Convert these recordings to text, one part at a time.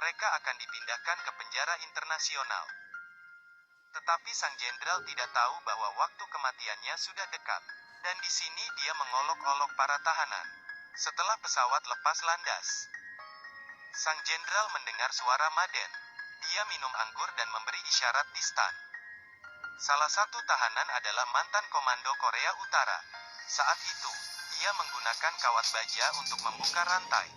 mereka akan dipindahkan ke penjara internasional. Tetapi sang jenderal tidak tahu bahwa waktu kematiannya sudah dekat. Dan di sini dia mengolok-olok para tahanan. Setelah pesawat lepas landas, sang jenderal mendengar suara Maden. Dia minum anggur dan memberi isyarat di stan. Salah satu tahanan adalah mantan komando Korea Utara. Saat itu, ia menggunakan kawat baja untuk membuka rantai.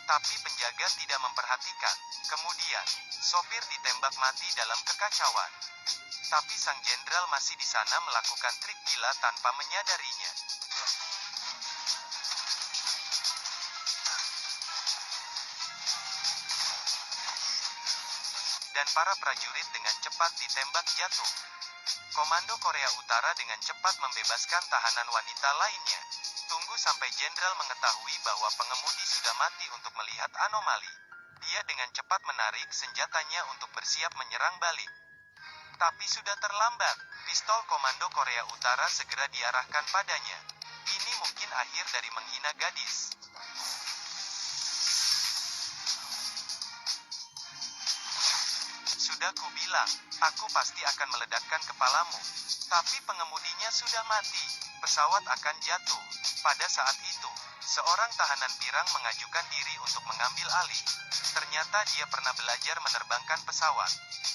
Tapi penjaga tidak memperhatikan. Kemudian, sopir ditembak mati dalam kekacauan. Tapi sang jenderal masih di sana melakukan trik gila tanpa menyadarinya. Dan para prajurit dengan cepat ditembak jatuh. Komando Korea Utara dengan cepat membebaskan tahanan wanita lainnya. Tunggu sampai jenderal mengetahui bahwa pengemudi sudah mati untuk melihat anomali. Dia dengan cepat menarik senjatanya untuk bersiap menyerang balik. Tapi sudah terlambat. Pistol Komando Korea Utara segera diarahkan padanya. Ini mungkin akhir dari menghina gadis. Sudah kubilang, aku pasti akan meledakkan kepalamu. Tapi pengemudinya sudah mati. Pesawat akan jatuh. Pada saat itu, seorang tahanan pirang mengajukan diri untuk mengambil alih. Ternyata dia pernah belajar menerbangkan pesawat.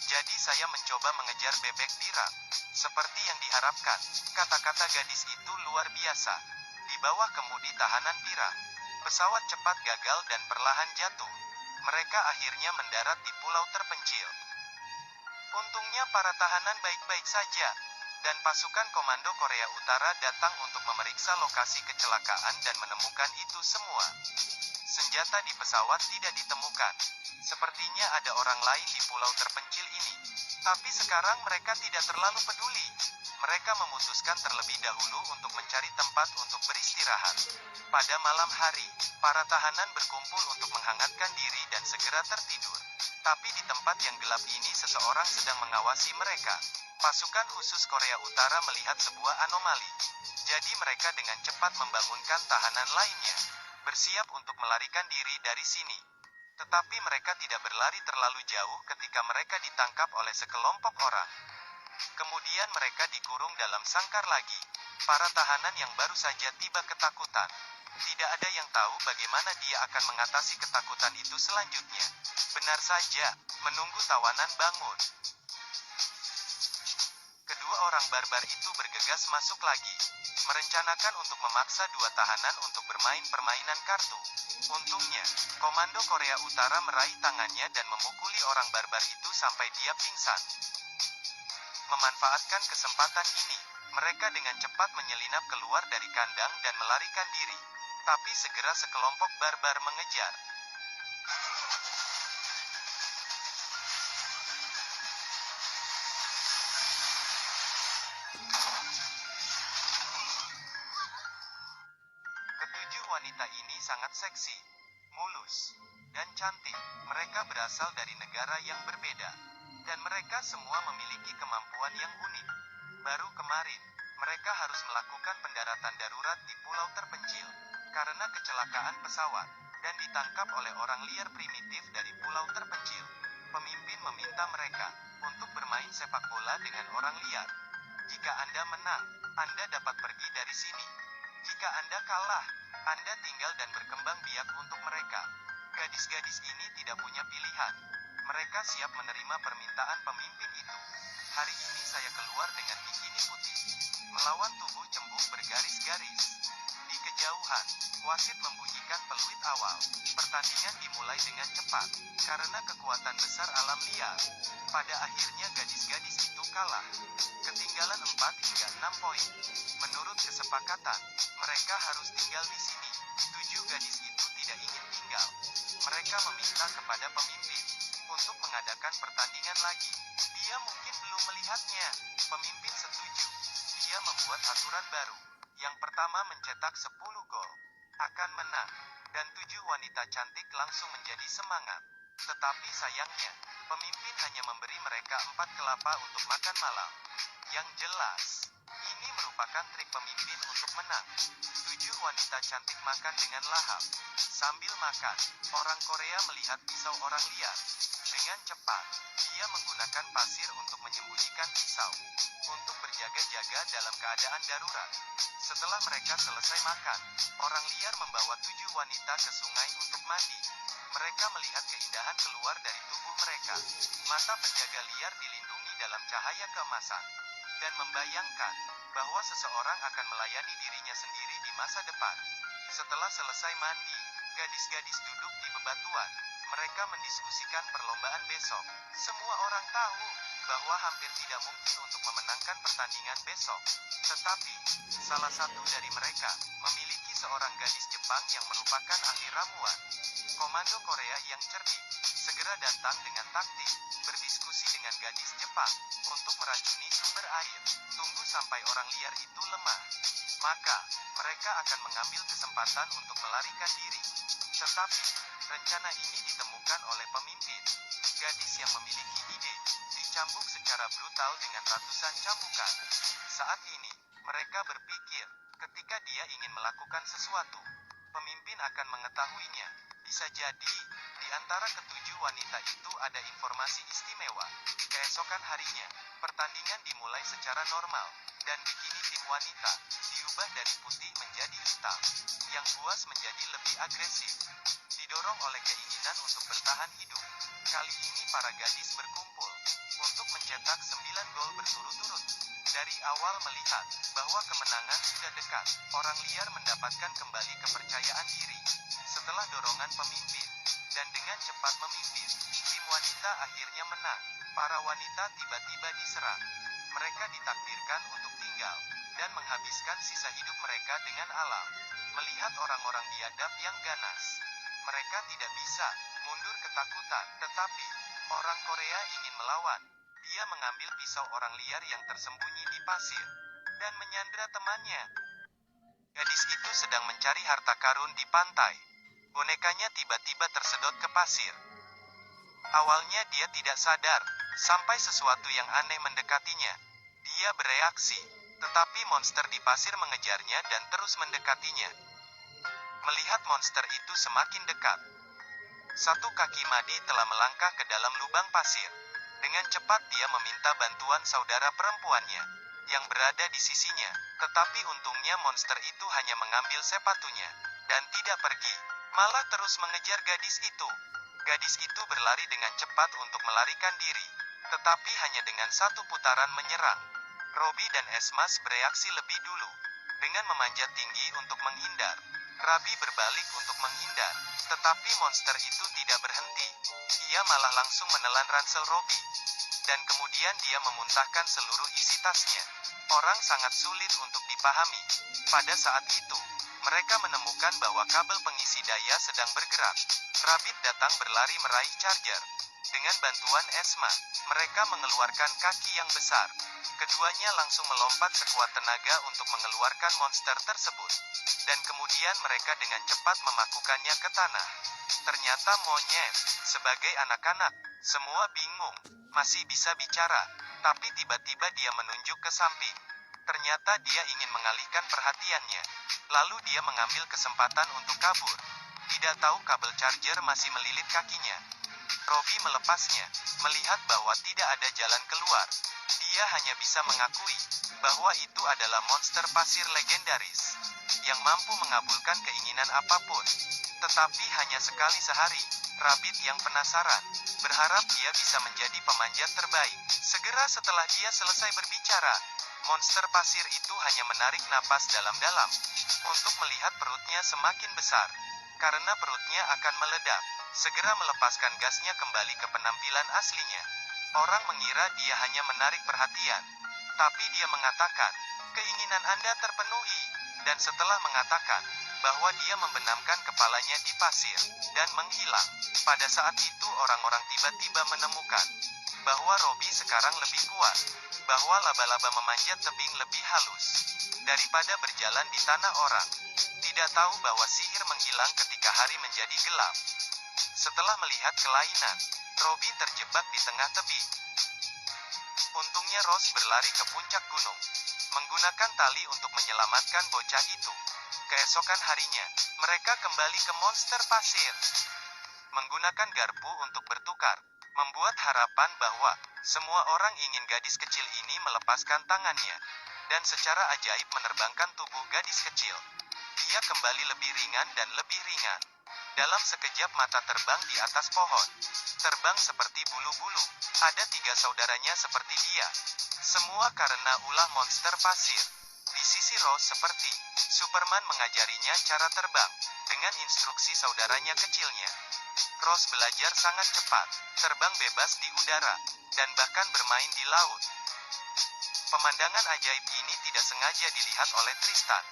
Jadi saya mencoba mengejar bebek pirang. Seperti yang diharapkan, kata-kata gadis itu luar biasa. Di bawah kemudi tahanan pirang, pesawat cepat gagal dan perlahan jatuh. Mereka akhirnya mendarat di pulau terpencil. Untungnya para tahanan baik-baik saja. Dan pasukan Komando Korea Utara datang untuk memeriksa lokasi kecelakaan dan menemukan itu semua. Senjata di pesawat tidak ditemukan. Sepertinya ada orang lain di pulau terpencil ini. Tapi sekarang mereka tidak terlalu peduli. Mereka memutuskan terlebih dahulu untuk mencari tempat untuk beristirahat. Pada malam hari, para tahanan berkumpul untuk menghangatkan diri dan segera tertidur. Tapi di tempat yang gelap ini seseorang sedang mengawasi mereka. Pasukan khusus Korea Utara melihat sebuah anomali. Jadi mereka dengan cepat membangunkan tahanan lainnya. Bersiap untuk melarikan diri dari sini. Tetapi mereka tidak berlari terlalu jauh ketika mereka ditangkap oleh sekelompok orang. Kemudian mereka dikurung dalam sangkar lagi. Para tahanan yang baru saja tiba ketakutan. Tidak ada yang tahu bagaimana dia akan mengatasi ketakutan itu selanjutnya. Benar saja, menunggu tawanan bangun. Kedua orang barbar itu bergegas masuk lagi. Merencanakan untuk memaksa dua tahanan untuk bermain permainan kartu. Untungnya, Komando Korea Utara meraih tangannya dan memukuli orang barbar itu sampai dia pingsan. Memanfaatkan kesempatan ini, mereka dengan cepat menyelinap keluar dari kandang dan melarikan diri. Tapi segera sekelompok barbar mengejar. Ketujuh wanita ini sangat seksi, mulus, dan cantik. Mereka berasal dari negara yang berbeda. Dan mereka semua memiliki kemampuan yang unik. Baru kemarin, mereka harus melakukan pendaratan darurat di pulau terpencil. Karena kecelakaan pesawat, dan ditangkap oleh orang liar primitif dari pulau terpencil. Pemimpin meminta mereka untuk bermain sepak bola dengan orang liar. Jika Anda menang, Anda dapat pergi dari sini. Jika Anda kalah, Anda tinggal dan berkembang biak untuk mereka. Gadis-gadis ini tidak punya pilihan. Mereka siap menerima permintaan pemimpin itu. Hari ini saya keluar dengan bikini putih, melawan tubuh cembung bergaris-garis. Di kejauhan, wasit membunyikan peluit awal. Pertandingan dimulai dengan cepat, karena kekuatan besar alam liar. Pada akhirnya gadis-gadis itu kalah. Ketinggalan 4 hingga 6 poin. Menurut kesepakatan, mereka harus tinggal di sini. 7 gadis itu tidak ingin tinggal. Mereka meminta kepada pemimpin untuk mengadakan pertandingan lagi. Dia mungkin belum melihatnya. Pemimpin setuju. Dia membuat aturan baru. Yang pertama mencetak 10 gol akan menang. Dan 7 wanita cantik langsung menjadi semangat. Tetapi sayangnya, pemimpin hanya memberi mereka 4 kelapa untuk makan malam. Yang jelas, ini merupakan merupakan trik pemimpin untuk menang. 7 wanita cantik makan dengan lahap. Sambil makan, orang Korea melihat pisau orang liar. Dengan cepat, dia menggunakan pasir untuk menyembunyikan pisau. Untuk berjaga-jaga dalam keadaan darurat. Setelah mereka selesai makan, orang liar membawa 7 wanita ke sungai untuk mandi. Mereka melihat keindahan keluar dari tubuh mereka. Mata penjaga liar dilindungi dalam cahaya keemasan. Dan membayangkan bahwa seseorang akan melayani dirinya sendiri di masa depan. Setelah selesai mandi, gadis-gadis duduk di bebatuan. Mereka mendiskusikan perlombaan besok. Semua orang tahu bahwa hampir tidak mungkin untuk memenangkan pertandingan besok. Tetapi, salah satu dari mereka memiliki seorang gadis Jepang yang merupakan ahli ramuan. Komando Korea yang cerdik segera datang dengan taktik, berdiskusi dengan gadis Jepang untuk meracuni sumber air. Tunggu sampai orang liar itu lemah. Maka, mereka akan mengambil kesempatan untuk melarikan diri. Tetapi, rencana ini ditemukan oleh pemimpin. Gadis yang memiliki ide dicambuk secara brutal dengan ratusan cambukan. Saat ini, mereka berpikir, ketika dia ingin melakukan sesuatu, pemimpin akan mengetahuinya. Bisa jadi, di antara ketujuh wanita itu ada informasi istimewa. Keesokan harinya, pertandingan dimulai secara normal, dan bikini tim wanita diubah dari putih menjadi hitam. Yang buas menjadi lebih agresif, didorong oleh keinginan untuk bertahan hidup. Kali ini para gadis berkumpul untuk mencetak 9 gol berturut-turut. Dari awal melihat bahwa kemenangan sudah dekat, orang liar mendapatkan kembali kepercayaan diri. Setelah dorongan pemimpin, dan dengan cepat memimpin, tim wanita akhirnya menang. Para wanita tiba-tiba diserang. Mereka ditakdirkan untuk tinggal, dan menghabiskan sisa hidup mereka dengan alam. Melihat orang-orang biadab yang ganas, mereka tidak bisa mundur ketakutan, tetapi orang Korea ingin melawan. Dia mengambil pisau orang liar yang tersembunyi di pasir, dan menyandra temannya. Gadis itu sedang mencari harta karun di pantai. Bonekanya tiba-tiba tersedot ke pasir. Awalnya dia tidak sadar, sampai sesuatu yang aneh mendekatinya. Dia bereaksi, tetapi monster di pasir mengejarnya dan terus mendekatinya. Melihat monster itu semakin dekat, satu kaki Madi telah melangkah ke dalam lubang pasir. Dengan cepat dia meminta bantuan saudara perempuannya, yang berada di sisinya. Tetapi untungnya monster itu hanya mengambil sepatunya, dan tidak pergi, malah terus mengejar gadis itu. Gadis itu berlari dengan cepat untuk melarikan diri, tetapi hanya dengan satu putaran menyerang. Robby dan Esmas bereaksi lebih dulu, dengan memanjat tinggi untuk menghindar. Rabi berbalik untuk menghindar, tetapi monster itu tidak berhenti. Ia malah langsung menelan ransel Robby, dan kemudian dia memuntahkan seluruh isi tasnya. Orang sangat sulit untuk dipahami. Pada saat itu, mereka menemukan bahwa kabel pengisi daya sedang bergerak. Rabbit datang berlari meraih charger. Dengan bantuan Esma, mereka mengeluarkan kaki yang besar. Keduanya langsung melompat sekuat tenaga untuk mengeluarkan monster tersebut. Dan kemudian mereka dengan cepat memakukannya ke tanah. Ternyata monyet, sebagai anak-anak, semua bingung, masih bisa bicara, tapi tiba-tiba dia menunjuk ke samping. Ternyata dia ingin mengalihkan perhatiannya. Lalu dia mengambil kesempatan untuk kabur. Tidak tahu kabel charger masih melilit kakinya. Robby melepasnya, melihat bahwa tidak ada jalan keluar. Dia hanya bisa mengakui bahwa itu adalah monster pasir legendaris yang mampu mengabulkan keinginan apapun. Tetapi hanya sekali sehari, Rabbit yang penasaran berharap dia bisa menjadi pemanjat terbaik. Segera setelah dia selesai berbicara, monster pasir itu hanya menarik napas dalam-dalam untuk melihat perutnya semakin besar. Karena perutnya akan meledak, segera melepaskan gasnya kembali ke penampilan aslinya. Orang mengira dia hanya menarik perhatian, tapi dia mengatakan, keinginan Anda terpenuhi. Dan setelah mengatakan bahwa dia membenamkan kepalanya di pasir dan menghilang, pada saat itu orang-orang tiba-tiba menemukan bahwa Robby sekarang lebih kuat, bahwa laba-laba memanjat tebing lebih halus daripada berjalan di tanah orang. Tidak tahu bahwa sihir menghilang ketika hari menjadi gelap. Setelah melihat kelainan, Robby terjebak di tengah tebing. Untungnya Rose berlari ke puncak gunung. menggunakan tali untuk menyelamatkan bocah itu. Keesokan harinya, mereka kembali ke monster pasir, menggunakan garpu untuk bertukar, membuat harapan bahwa semua orang ingin gadis kecil ini melepaskan tangannya, dan secara ajaib menerbangkan tubuh gadis kecil. Dia kembali lebih ringan dan lebih ringan. Dalam sekejap mata terbang di atas pohon. Terbang seperti bulu-bulu. Ada 3 saudaranya seperti dia. Semua karena ulah monster pasir. Di sisi Rose seperti Superman mengajarinya cara terbang, dengan instruksi saudaranya kecilnya. Rose belajar sangat cepat, terbang bebas di udara, dan bahkan bermain di laut. Pemandangan ajaib ini tidak sengaja dilihat oleh Tristan.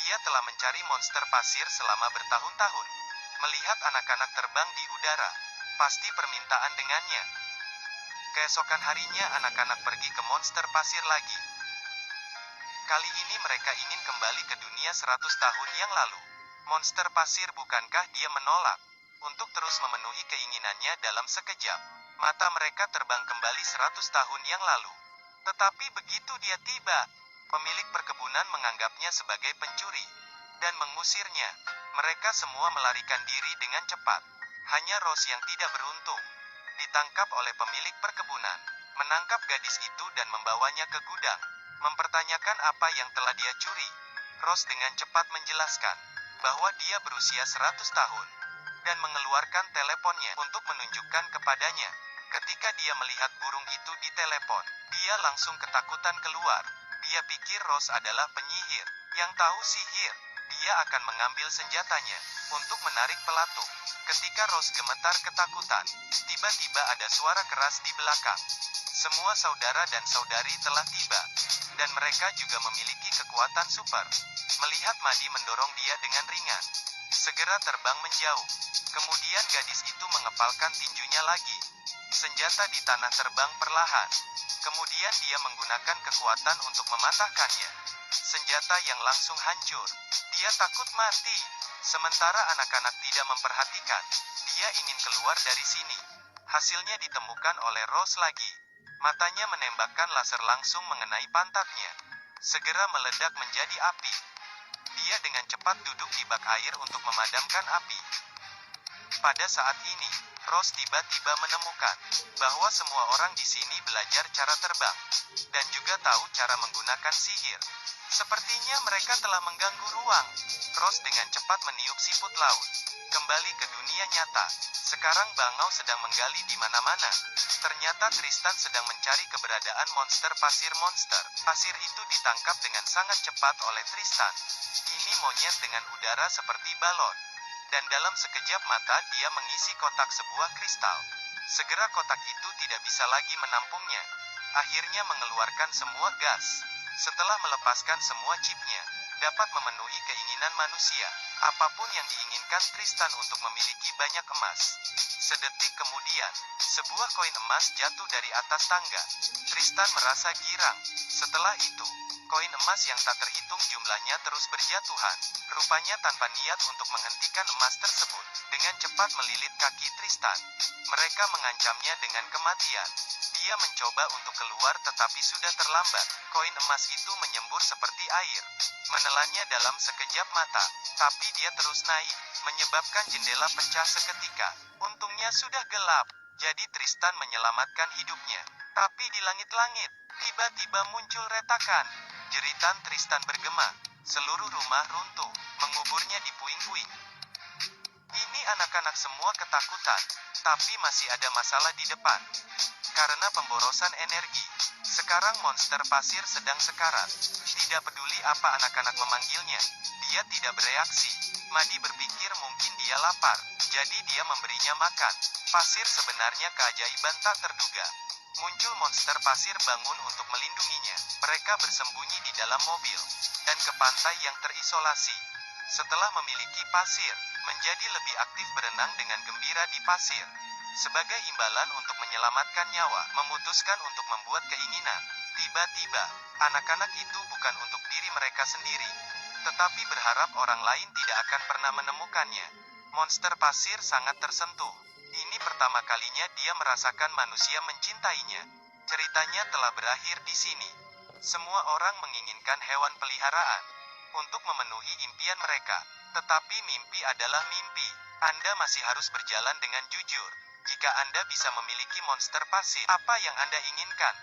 Dia telah mencari monster pasir selama bertahun-tahun. Melihat anak-anak terbang di udara, pasti permintaan dengannya. Keesokan harinya anak-anak pergi ke monster pasir lagi. Kali ini mereka ingin kembali ke dunia 100 tahun yang lalu. Monster pasir bukankah dia menolak untuk terus memenuhi keinginannya dalam sekejap. Mata mereka terbang kembali 100 tahun yang lalu. Tetapi begitu dia tiba, pemilik perkebunan menganggapnya sebagai pencuri dan mengusirnya. Mereka semua melarikan diri dengan cepat. Hanya Rose yang tidak beruntung ditangkap oleh pemilik perkebunan, menangkap gadis itu dan membawanya ke gudang, mempertanyakan apa yang telah dia curi. Rose dengan cepat menjelaskan bahwa dia berusia 100 tahun dan mengeluarkan teleponnya untuk menunjukkan kepadanya. Ketika dia melihat burung itu di telepon, dia langsung ketakutan keluar. Dia pikir Rose adalah penyihir yang tahu sihir. Dia akan mengambil senjatanya untuk menarik pelatuk. Ketika Rose gemetar ketakutan, tiba-tiba ada suara keras di belakang. Semua saudara dan saudari telah tiba, dan mereka juga memiliki kekuatan super. Melihat Madi mendorong dia dengan ringan, segera terbang menjauh. Kemudian gadis itu mengepalkan tinjunya lagi. Senjata di tanah terbang perlahan. Kemudian dia menggunakan kekuatan untuk mematahkannya. Senjata yang langsung hancur. Dia takut mati. Sementara anak-anak tidak memperhatikan. Dia ingin keluar dari sini. Hasilnya ditemukan oleh Rose lagi. Matanya menembakkan laser langsung mengenai pantatnya. Segera meledak menjadi api. Dia dengan cepat duduk di bak air untuk memadamkan api. Pada saat ini, Rose tiba-tiba menemukan bahwa semua orang di sini belajar cara terbang dan juga tahu cara menggunakan sihir. Sepertinya mereka telah mengganggu ruang. Rose dengan cepat meniup siput laut. Kembali ke dunia nyata. Sekarang bangau sedang menggali di mana-mana. Ternyata Tristan sedang mencari keberadaan monster pasir. Monster pasir itu ditangkap dengan sangat cepat oleh Tristan. Ini monyet dengan udara seperti balon. Dan dalam sekejap mata dia mengisi kotak sebuah kristal. Segera kotak itu tidak bisa lagi menampungnya. Akhirnya mengeluarkan semua gas. Setelah melepaskan semua chipnya, dapat memenuhi keinginan manusia. Apapun yang diinginkan Tristan untuk memiliki banyak emas. Sedetik kemudian, sebuah koin emas jatuh dari atas tangga. Tristan merasa girang. Setelah itu, koin emas yang tak terhitung jumlahnya terus berjatuhan. Rupanya tanpa niat untuk menghentikan emas tersebut. Dengan cepat melilit kaki Tristan. Mereka mengancamnya dengan kematian. Dia mencoba untuk keluar tetapi sudah terlambat. Koin emas itu menyembur seperti air, menelannya dalam sekejap mata. Tapi dia terus naik, menyebabkan jendela pecah seketika. Untungnya sudah gelap, jadi Tristan menyelamatkan hidupnya. Tapi di langit-langit, tiba-tiba muncul retakan. Jeritan Tristan bergema. Seluruh rumah runtuh, menguburnya di puing-puing. Ini anak-anak semua ketakutan, tapi masih ada masalah di depan. Karena pemborosan energi, sekarang monster pasir sedang sekarat. Tidak peduli apa anak-anak memanggilnya, dia tidak bereaksi. Madi berpikir mungkin dia lapar, jadi dia memberinya makan. Pasir sebenarnya keajaiban tak terduga. Muncul monster pasir bangun untuk melindunginya. Mereka bersembunyi di dalam mobil, dan ke pantai yang terisolasi. Setelah memiliki pasir, menjadi lebih aktif berenang dengan gembira di pasir. Sebagai imbalan untuk menyelamatkan nyawa, memutuskan untuk membuat keinginan. Tiba-tiba, anak-anak itu bukan untuk diri mereka sendiri, tetapi berharap orang lain tidak akan pernah menemukannya. Monster pasir sangat tersentuh. Ini pertama kalinya dia merasakan manusia mencintainya. Ceritanya telah berakhir di sini. Semua orang menginginkan hewan peliharaan untuk memenuhi impian mereka. Tetapi mimpi adalah mimpi. Anda masih harus berjalan dengan jujur. Jika Anda bisa memiliki monster pasif, apa yang Anda inginkan?